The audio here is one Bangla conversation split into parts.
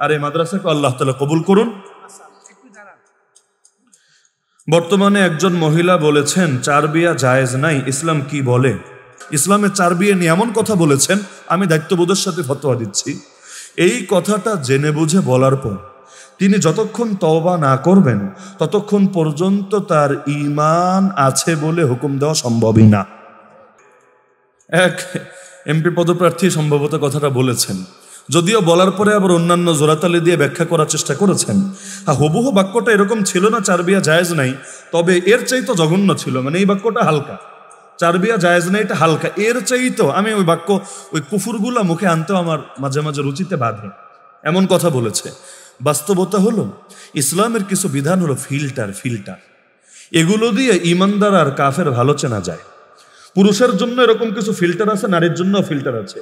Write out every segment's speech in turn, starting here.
আর এই মাদ্রাসাকে আল্লাহ তাআলা কবুল করুন। বর্তমানে একজন মহিলা বলেছেন 4 বিয়া জায়েজ নাই, ইসলাম কি বলে? ইসলামে 4 বিয়ে নিয়ে এমন কথা বলেছেন, আমি দায়িত্ববোধের সাথে ফতোয়া দিচ্ছি, এই কথাটা জেনে বুঝে বলার পর তিনি যতক্ষণ তওবা না করবেন ততক্ষণ পর্যন্ত তার ঈমান আছে বলে হুকুম দেওয়া সম্ভবই না। এক এমপি পদপ্রার্থী সম্ভবত কথাটা বলেছেন, যদিও বলার পরে আবার অন্যান্য জোরাতালি দিয়ে ব্যাখ্যা করার চেষ্টা করেছেন। হ্যাঁ, হুবহু বাক্যটা এরকম ছিল না 4 বিয়া জায়েজ নাই, তবে এর চাইতো জঘন্য ছিল। মানে এই বাক্যটা হালকা, 4 বিয়া জায়েজ নাই এটা হালকা, এর চাইতো আমি ওই বাক্য ওই কুফুরগুলা মুখে আনতেও আমার মাঝে মাঝে রুচিতে বাধে, এমন কথা বলেছে। বাস্তবতা হলো ইসলামের কিছু বিধান হলো ফিল্টার, এগুলো দিয়ে ঈমানদার আর কাফের ভালো চেনা যায়। পুরুষের জন্য এরকম কিছু ফিল্টার আছে, নারীর জন্য ফিল্টার আছে।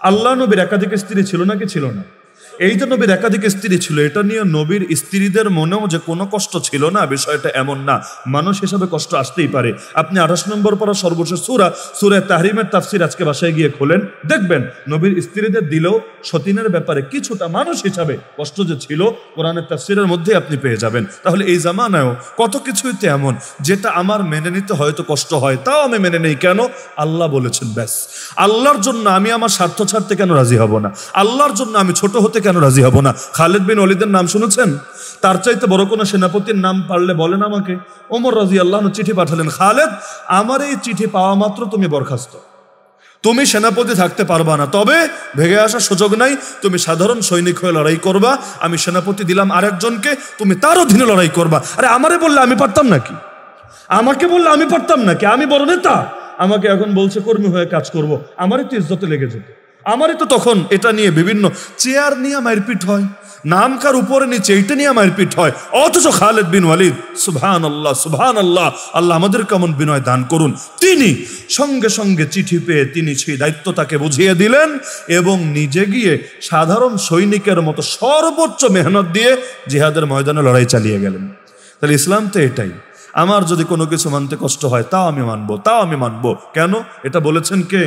আল্লাহ নবীর একাধিক স্ত্রী ছিল নাকি ছিল না? এই যে নবীর একাধিক স্ত্রী ছিল, এটা নিয়ে নবীর স্ত্রীদের মনেও যে কোনো কষ্ট ছিল না বিষয়টা এমন না। মানুষ হিসাবে কষ্ট আসতেই পারে। আপনি 28 নম্বর পারা সর্বশেষ সূরা তাহরিমের তাফসির আজকে বাসায় গিয়ে খোলেন, দেখবেন নবীর স্ত্রীদের দিলেও সতীনের ব্যাপারে কিছুটা মানুষ হিসাবে কষ্ট যে ছিল কোরআনের তাফসিরের মধ্যে আপনি পেয়ে যাবেন। তাহলে এই জামানায়ও কত কিছুই তো এমন যেটা আমার মেনে নিতে হয়তো কষ্ট হয়, তাও আমি মেনে নেই। কেন? আল্লাহ বলেছেন, ব্যাস। আল্লাহর জন্য আমি আমার স্বার্থ ছাড়তে কেন রাজি হব না? আল্লাহর জন্য আমি ছোট হতে কেন রাজি হব না? খালিদ বিন ওয়ালিদের নাম শুনেছেন? তার চাইতে বড় কোনো সেনাপতির নাম পারলে বলেন আমাকে। ওমর রাদিয়াল্লাহু আনহু চিঠি পাঠালেন, খালিদ আমার এই চিঠি পাওয়া মাত্র তুমি বরখাস্ত, তুমি সেনাপতি থাকতে পারবা না, তবে ভেগে আসার সুযোগ নাই, তুমি সাধারণ সৈনিক হয়ে লড়াই করবা। আমি সেনাপতি দিলাম আরেকজনকে, তুমি তার অধীনে লড়াই করবা। আরে আমারে বললে আমি পারতাম নাকি? আমাকে বললে আমি পারতাম নাকি? আমি বড় নেতা, আমাকে এখন বলছে কর্মী হয়ে কাজ করব, আমারই তো ইজ্জতে লেগে যেত। আমারই তো তখন এটা নিয়ে বিভিন্ন চেয়ার নিয়ে মারপিট হয়, নামকার উপরে নিচে এইটা নিয়ে মারপিট হয়, অথচ খালিদ বিন ওয়ালিদ সুবহানাল্লাহ সুবহানাল্লাহ, আল্লাহ আমাদের কেমন বিনয় দান করুন, তিনি সঙ্গে সঙ্গে চিঠি পেয়ে তিনি সেই দায়িত্ব তাকে বুঝিয়ে দিলেন এবং নিজে গিয়ে সাধারণ সৈনিকের মতো সর্বোচ্চ মেহনত দিয়ে জিহাদের ময়দানে লড়াই চালিয়ে গেলেন। তাহলে ইসলাম তো এটাই। আমার যদি কোনো কিছু মানতে কষ্ট হয় তাও আমি মানবো। কেন? এটা বলেছেন কে?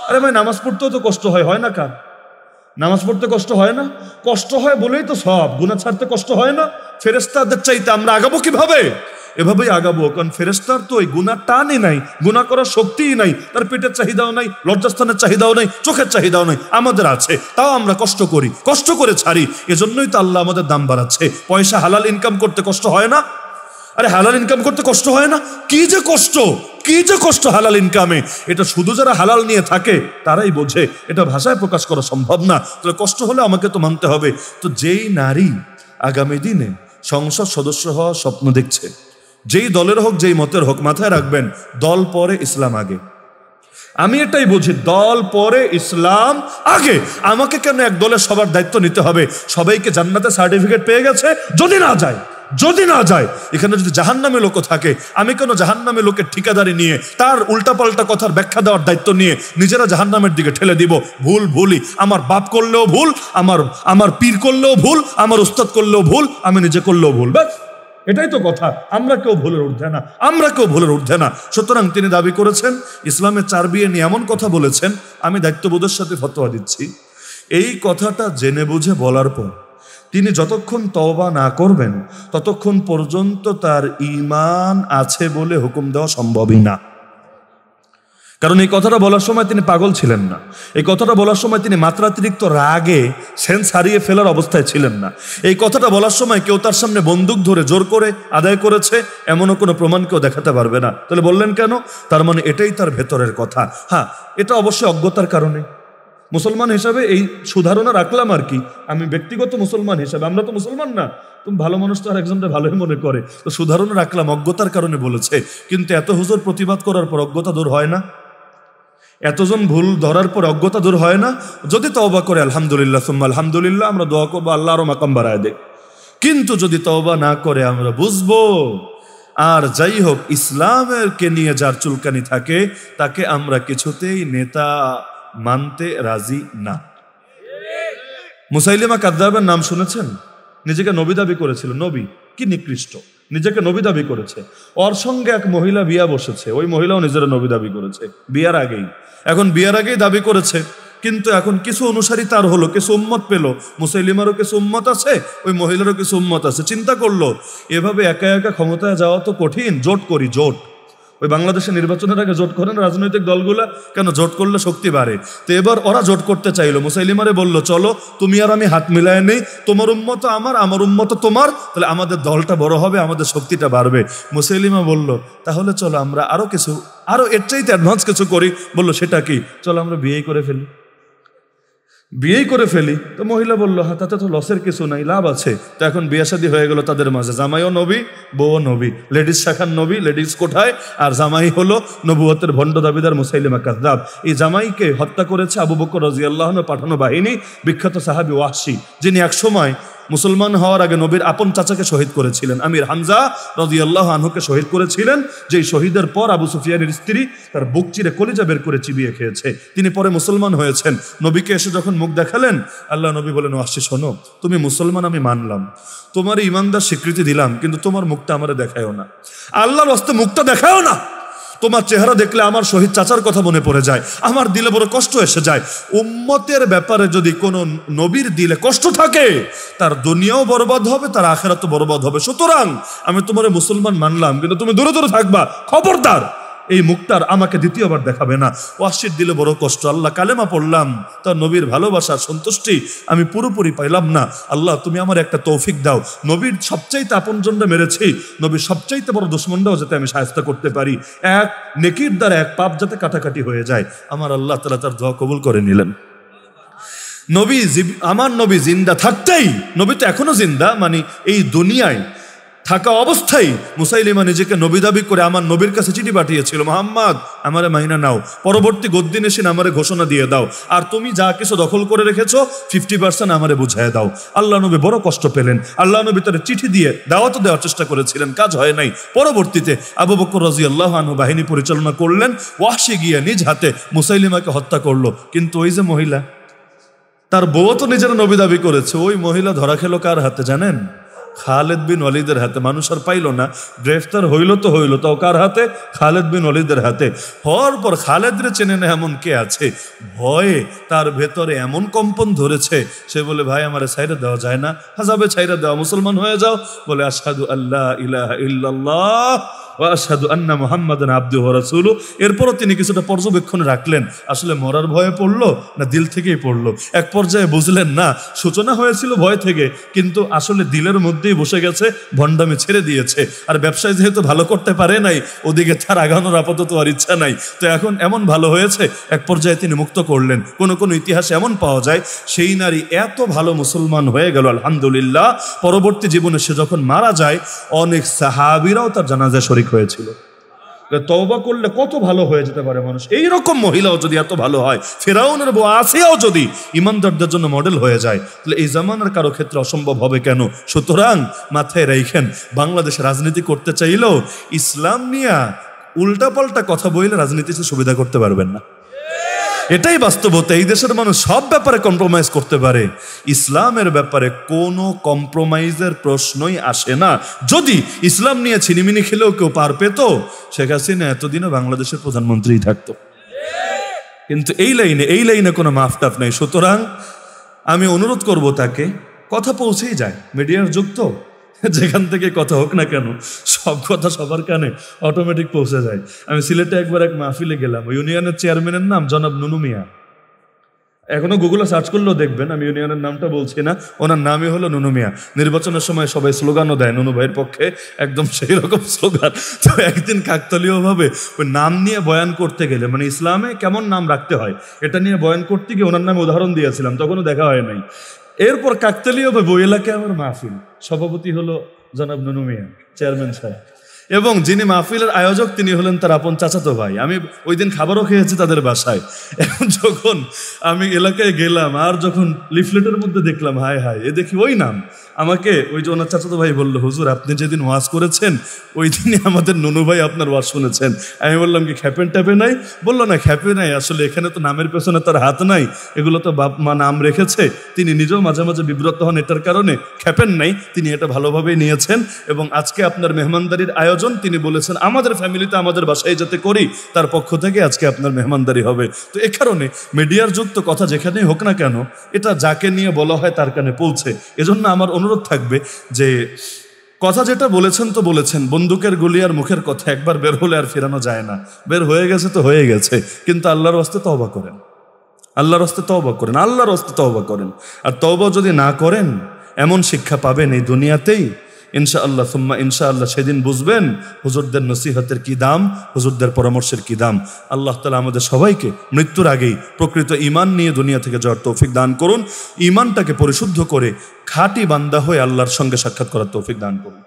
আরে ভাই, নামাজ পড়তেও তো কষ্ট হয়, হয় না? কার নামাজ পড়তে কষ্ট হয় না? কষ্ট হয় বলেই তো সব গুনাহ ছাড়তে কষ্ট হয় না? ফেরেশতাদের চাইতে আমরা আগাবো কিভাবে? এভাবেই আগাবো, কারণ ফেরেশতার তো ওই গুনাহ টানই নাই, গুনাহ করার শক্তিই নাই, তার পেটের চাহিদাও নাই, লজ্জাস্থানের চাহিদাও নাই, চোখের চাহিদাও নাই, আমাদের আছে। তাও আমরা কষ্ট করি, কষ্ট করে ছাড়ি। এজন্যই তো আল্লাহ আমাদের দাম বাড়াচ্ছে। পয়সা হালাল ইনকাম করতে কষ্ট হয় না? আরে হালাল ইনকাম করতে কষ্ট হয় না? কি যে কষ্ট হালাল ইনকামে, এটা শুধু যারা হালাল নিয়ে থাকে তারাই বোঝে, এটা ভাষায় প্রকাশ করা সম্ভব না। তাহলে কষ্ট হলে আমাকে তো মানতে হবে। তো যেই নারী আগামী দিনে সংসদ সদস্য হওয়ার স্বপ্ন দেখছে, যেই দলের হোক যেই মতের হোক, মাথায় রাখবেন দল পরে ইসলাম আগে। আমি এটাই বুঝি, দল পরে ইসলাম আগে। আমাকে কেন এক দলের সবার দায়িত্ব নিতে হবে? সবাইকে জান্নাতে সার্টিফিকেট পেয়ে গেছে, যদি না যায় এখানে যদি জাহান্নামে লোক থাকে, আমি কেন জাহান্নামে লোকের ঠিকাদারি নিয়ে তার উল্টাপাল্টা কথার ব্যাখ্যা দেওয়ার দায়িত্ব নিয়ে নিজেরা জাহান্নামের দিকে ঠেলে দিব? ভুলই। আমার বাপ করলেও ভুল, আমার পীর করলেও ভুল, আমার উস্তাদ করলেও ভুল, আমি নিজে করলেও ভুল। ব্যাস, এটাই তো কথা। আমরা কেউ ভুলের ঊর্ধ্বে না। সুতরাং তিনি দাবি করেছেন ইসলামের 4 বিয়ে নিয়ে এমন কথা বলেছেন, আমি দায়িত্ববোধের সাথে ফতোয়া দিচ্ছি, এই কথাটা জেনে বুঝে বলার পর তিনি যতক্ষণ তওবা না করবেন ততক্ষণ পর্যন্ত তার ঈমান আছে বলে হুকুম দেওয়া সম্ভবই না। কারণ এই কথাটা বলার সময় তিনি পাগল ছিলেন না, এই কথাটা বলার সময় তিনি মাত্রাতিরিক্ত রাগে সেন্স হারিয়ে ফেলার অবস্থায় ছিলেন না। এই কথাটা বলার সময় কেউ তার সামনে বন্দুক ধরে জোর করে আদায় করেছে এমনও কোনো প্রমাণ কেউ দেখাতে পারবে না। তাহলে বললেন কেন? তার মানে এটাই তার ভেতরের কথা। হ্যাঁ, এটা অবশ্যই অজ্ঞতার কারণে। মুসলমান হিসাবে এই সুধারণা রাখলাম আর কি, আমি ব্যক্তিগত মুসলমান হিসাবে, আমরা তো মুসলমান না, তুমি ভালো মানুষ তো আর একজনটা ভালোই মনে করে, তো সুধারণা রাখলাম, অজ্ঞতার কারণে বলেছে। কিন্তু এত হুজুর প্রতিবাদ করার পর অজ্ঞতা দূর হয় না? এতজন ভুল ধরার পর অজ্ঞতা দূর হয় না? যদি তওবা করে আলহামদুলিল্লাহ সুম্মা আলহামদুলিল্লাহ, আমরা দোয়া করবো আল্লাহ আরো মাকাম বাড়ায় দেখ। কিন্তু যদি তওবা না করে আমরা বুঝবো, আর যাই হোক ইসলামের কে নিয়ে যার চুলকানি থাকে তাকে আমরা কিছুতেই নেতা মানতে রাজি না। মুসাইলিমা কাযযাবের নাম শুনেছেন? নিজেকে নবী দাবি করেছিল, নবী, কি নিকৃষ্ট, নিজেকে নবী দাবি করেছে। ওর সঙ্গে এক মহিলা বিয়া বসেছে, ওই মহিলাও নিজের নবী দাবি করেছে বিয়ার আগেই। এখন বিয়ার আগেই দাবি করেছে, কিন্তু এখন কিছু অনুসারী তার হলো, কিছু উম্মত পেল, মুসাইলিমারও কিছু উম্মত আছে, ওই মহিলারও কিছু উম্মত আছে। চিন্তা করলো এভাবে একা একা ক্ষমতায় যাওয়া তো কঠিন, জোট করি, জোট। ওই বাংলাদেশের নির্বাচনের আগে জোট করেন রাজনৈতিক দলগুলা, কেন? জোট করলে শক্তি বাড়ে। তো এবার ওরা জোট করতে চাইলো, মুসাইলিমারে বলল চলো তুমি আর আমি হাত মিলায় নেই, তোমার উম্মত আমার, আমার উম্মত তোমার, তাহলে আমাদের দলটা বড় হবে, আমাদের শক্তিটা বাড়বে। মুসাইলিমা বলল তাহলে চলো আমরা আরো এর চাইতে অ্যাডভান্স কিছু করি। বললো সেটা কি? চলো আমরা বিয়ে করে ফেলি। তো মহিলা বললো হ্যাঁ, তাতে তো লসের কিছু নাই, লাভ আছে। তো এখন বিয়ে শাদী হয়ে গেল তাদের মাঝে, জামাইও নবী, বউও নবী, লেডিস শাখার নবী, লেডিস কোঠায়, আর জামাই হলো নবুয়তের ভণ্ড দাবিদার মুসাইলিমা কাযযাব। এই জামাইকে হত্যা করেছে আবু বকর রাদিয়াল্লাহু আনহু পাঠানো বাহিনী, বিখ্যাত সাহাবী ওয়াহশী, যিনি একসময় মুসলমান হওয়ার আগে নবীর আপন চাচাকে শহীদ করেছিলেন। আমির হামজা রাদিয়াল্লাহু আনহুকে শহীদ করেছিলেন, যেই শহীদের পর আবু সুফিয়ানের স্ত্রী তার বুক চিরে কলিজা বের করে চিবিয়ে খেয়েছে। তিনি পরে মুসলমান হয়েছেন। নবীকে এসে যখন মুখ দেখালেন, আল্লাহ নবী বলেন ওয়াহশী শোনো, তুমি মুসলমান আমি মানলাম, তোমার ইমানদার স্বীকৃতি দিলাম, কিন্তু তোমার মুখটা আমারে দেখায়ও না, আল্লাহর হস্তে মুখটা দেখায়ও না। তোমার চেহারা দেখলে আমার শহীদ চাচার কথা মনে পড়ে যায়, আমার দিলে বড় কষ্ট এসে যায়। উম্মতের ব্যাপারে যদি কোনো নবীর দিলে কষ্ট থাকে, তার দুনিয়াও বরবাদ হবে, তার আখিরাতও বরবাদ হবে। সুতরাং আমি তোমার মুসলমান মানলাম, কিন্তু তুমি দূরে দূরে থাকবা, খবরদার এই মুখটার আমাকে দ্বিতীয়বার দেখাবে না। ওয়াহশীর দিলে বড় কষ্ট। আল্লাহ কালেমা পড়লাম, তার নবীর ভালোবাসার সন্তুষ্টি আমি পুরোপুরি পাইলাম না। আল্লাহ তুমি আমার একটা তৌফিক দাও, নবীর সবচাইতে আপনজনরা মেরেছি, নবীর সবচাইতে বড় দুশমনরাও যাতে আমি সাহায্য করতে পারি, এক নেকির দ্বারা এক পাপ যাতে কাটাকাটি হয়ে যায়। আমার আল্লাহ তাআলা তার দোয়া কবুল করে নিলেন। আমার নবী জিন্দা থাকতেই, নবী তো এখনো জিন্দা, মানে এই দুনিয়ায় থাকা অবস্থায় মুসাইলিমা নিজেকে নবী দাবি করে আমার নবীর কাছে চিঠি পাঠিয়েছিল, মুহাম্মদ আমারে মাইনা নাও, পরবর্তী গদ্দিন এসে আমারে ঘোষণা দিয়ে দাও, আর তুমি যা কিছু দখল করে রেখেছো 50% আমারে বুঝায় দাও। আল্লাহ নবী বড় কষ্ট পেলেন। আল্লাহ নবী তার চিঠি দিয়ে দাওয়াত দেওয়ার চেষ্টা করেছিলেন, কাজ হয় নাই। পরবর্তীতে আবু বকর রাদিয়াল্লাহু আনহু বাহিনী পরিচালনা করলেন, ওয়াহশী গিয়ে নিজ হাতে মুসাইলিমাকে হত্যা করলো। কিন্তু ওই যে মহিলা, তার বউ তো নিজের নবী দাবি করেছে, ওই মহিলা ধরা খেলো কার হাতে জানেন? খালেদ বিন ওয়ালিদের হাতে। মানুষ আর পাইল না, গ্রেফতার হইল তো হইল, তাও কার হাতে? খালেদ বিন ওয়ালিদের হাতে। হওয়ার পর খালেদরে চেনে না এমন কে আছে? ভয়ে তার ভেতরে এমন কম্পন ধরেছে, সে বলে ভাই আমারে ছাইরা দেওয়া যায় না, হাজাবে ছাইরা দেওয়া, মুসলমান হয়ে যাও। বলে আশহাদু আল্লা ইলাহা ইল্লাল্লাহ ওয়া আশহাদু আন্না মুহাম্মাদান আবদুহু ওয়া রাসূলুহু। এরপরও তিনি কিছুটা পর্যবেক্ষণে রাখলেন, আসলে মরার ভয়ে পড়লো না দিল থেকেই পড়লো। এক পর্যায়ে বুঝলেন না, সূচনা হয়েছিল ভয় থেকে, কিন্তু আসলে দিলের মধ্যেই বসে গেছে, ভণ্ডামি ছেড়ে দিয়েছে। আর ব্যবসায় যেহেতু ভালো করতে পারে নাই, ওদিকে তার আগানোর আপাতত আর ইচ্ছা নাই। তো এখন এমন ভালো হয়েছে, এক পর্যায়ে তিনি মুক্ত করলেন। কোন কোন ইতিহাসে এমন পাওয়া যায়, সেই নারী এত ভালো মুসলমান হয়ে গেল আলহামদুলিল্লাহ, পরবর্তী জীবনে সে যখন মারা যায়, অনেক সাহাবীরাও তার জানাজায় শরীক হয়েছিল। তওবা করলে কত ভালো হয়ে যেতে পারে মানুষ। এইরকম মহিলাও যদি এত ভালো হয়, ফেরাউনের বউ আসিয়াও যদি ইমানদারদের জন্য মডেল হয়ে যায়, তাহলে এই জামানার কারো ক্ষেত্রে অসম্ভব হবে কেন? সুতরাং মাথায় রাখেন, বাংলাদেশে রাজনীতি করতে চাইলেও ইসলাম নিয়ে উল্টাপাল্টা কথা বললে রাজনীতিতে সুবিধা করতে পারবেন না। এটাই বাস্তবতা। এই দেশের মানুষ সব ব্যাপারে কম্প্রোমাইজ করতে পারে, ইসলামের ব্যাপারে কোনো কম্প্রোমাইজের প্রশ্নই আসে না। যদি ইসলাম নিয়ে ছিনিমিনি খেলেও কেউ পার পেত, শেখ হাসিনা এতদিনও বাংলাদেশের প্রধানমন্ত্রী থাকতো। কিন্তু এই লাইনে কোনো মাফটাফ নাই। সুতরাং আমি অনুরোধ করব, তাকে কথা পৌঁছেই যায়, মিডিয়ার যুগ তো, যেখান থেকে কথা হোক না কেন সব কথা সবার কানে অটোমেটিক পৌঁছে যায়। আমি সিলেটে একবার এক মাহফিলে গেলাম, ওই ইউনিয়নের চেয়ারম্যানের নাম জনাব নুনু মিয়া। এখনো গুগলে সার্চ করলেও দেখবেন, আমি ইউনিয়নের নামটা বলছি না, ওনার নামই হলো নুনু মিয়া। নির্বাচনের সময় সবাই স্লোগানও দেয় নুনু ভাইয়ের পক্ষে, একদম সেই রকম স্লোগান। তো একদিন কাকতালীয়ভাবে ওই নাম নিয়ে বয়ান করতে গেলে, মানে ইসলামে কেমন নাম রাখতে হয় এটা নিয়ে বয়ান করতে গিয়ে ওনার নামে উদাহরণ দিয়েছিলাম, তখনও দেখা হয় নাই। এরপর কাকতালীয়ভাবে ওই এলাকায় আমার মাহফিল, সভাপতি হলো জনাব নুনু মিয়া চেয়ারম্যান সাহেব, এবং যিনি মাহফিলের আয়োজক তিনি হলেন তার আপন চাচাতো ভাই। আমি ওই দিন খাবারও খেয়েছি তাদের বাসায়। এখন যখন আমি এলাকায় গেলাম আর যখন লিফলেটের মধ্যে দেখলাম হায় হায়, এ দেখি ওই নাম, আমাকে ওই যে ওনার চাচাতো ভাই বললো, হুজুর আপনি যেদিন ওয়াজ করেছেন ওই দিনই আমাদের নুনু ভাই আপনার ওয়াজ শুনেছেন। আমি বললাম কি খ্যাপেন ট্যাপে নাই? বললো না খ্যাপে নাই, আসলে এখানে তো নামের পেছনে তার হাত নাই, এগুলো তো বাপ মা নাম রেখেছে, তিনি নিজেও মাঝে মাঝে বিব্রত হন এটার কারণে, খ্যাপেন নাই, তিনি এটা ভালোভাবেই নিয়েছেন। এবং আজকে আপনার মেহমানদারির আয়োজন আয়োজন, তিনি বলেছেন আমাদের ফ্যামিলিতে আমাদের বাসায় যাতে করি, তার পক্ষ থেকে আজকে আপনার মেহমানদারি হবে। তো এ কারণে মিডিয়ার যুক্ত কথা যেখানেই হোক না কেন, এটা যাকে নিয়ে বলা হয় তার কানে পৌঁছে। এজন্য আমার অনুরোধ থাকবে যে কথা যেটা বলেছেন তো বলেছেন, বন্দুকের গুলি আর মুখের কথা একবার বের হলে আর ফেরানো যায় না। বের হয়ে গেছে তো হয়ে গেছে, কিন্তু আল্লাহর ওয়াস্তে তওবা করেন, আল্লাহর ওয়াস্তে তওবা করেন, আল্লাহর ওয়াস্তে তওবা করেন। আর তওবা যদি না করেন, এমন শিক্ষা পাবেন এই দুনিয়াতেই, ইনশাআল্লাহ সুম্মা ইনশাআল্লাহ সেদিন বুঝবেন হুজুরদের নসিহতের কি দাম, হুজুরদের পরামর্শের কি দাম। আল্লাহ তাআলা আমাদের সবাইকে মৃত্যুর আগেই প্রকৃত ঈমান নিয়ে দুনিয়া থেকে যাওয়ার তৌফিক দান করুন। ঈমানটাকে পরিশুদ্ধ করে খাঁটি বান্দা হয়ে আল্লাহর সঙ্গে সাক্ষাৎ করার তৌফিক দান করুন।